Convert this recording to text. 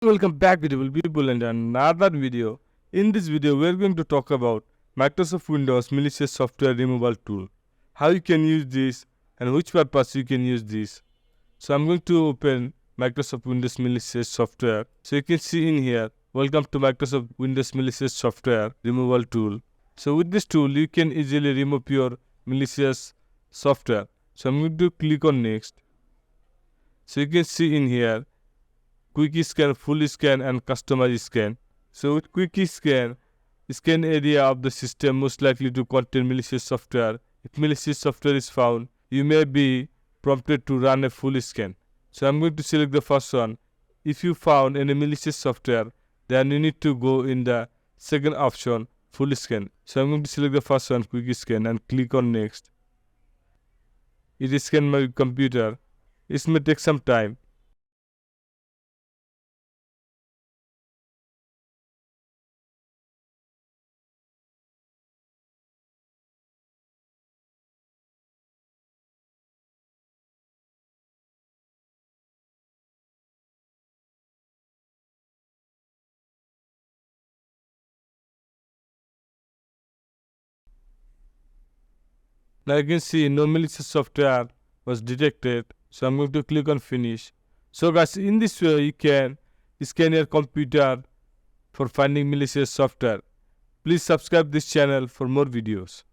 Welcome back, beautiful people, and another video. In this video, we are going to talk about Microsoft Windows malicious software removal tool, how you can use this, and which purpose you can use this. So I'm going to open Microsoft Windows malicious software. So you can see in here, welcome to Microsoft Windows malicious software removal tool. So with this tool, you can easily remove your malicious software. So I'm going to click on next. So you can see in here, quick scan, full scan, and customize scan. So with quick scan, scan area of the system most likely to contain malicious software. If malicious software is found, you may be prompted to run a full scan. So I'm going to select the first one. If you found any malicious software, then you need to go in the second option, full scan. So I'm going to select the first one, quick scan, and click on next. It is scan my computer. It may take some time. Now you can see no malicious software was detected. So I'm going to click on finish. So guys, in this way you can scan your computer for finding malicious software. Please subscribe this channel for more videos.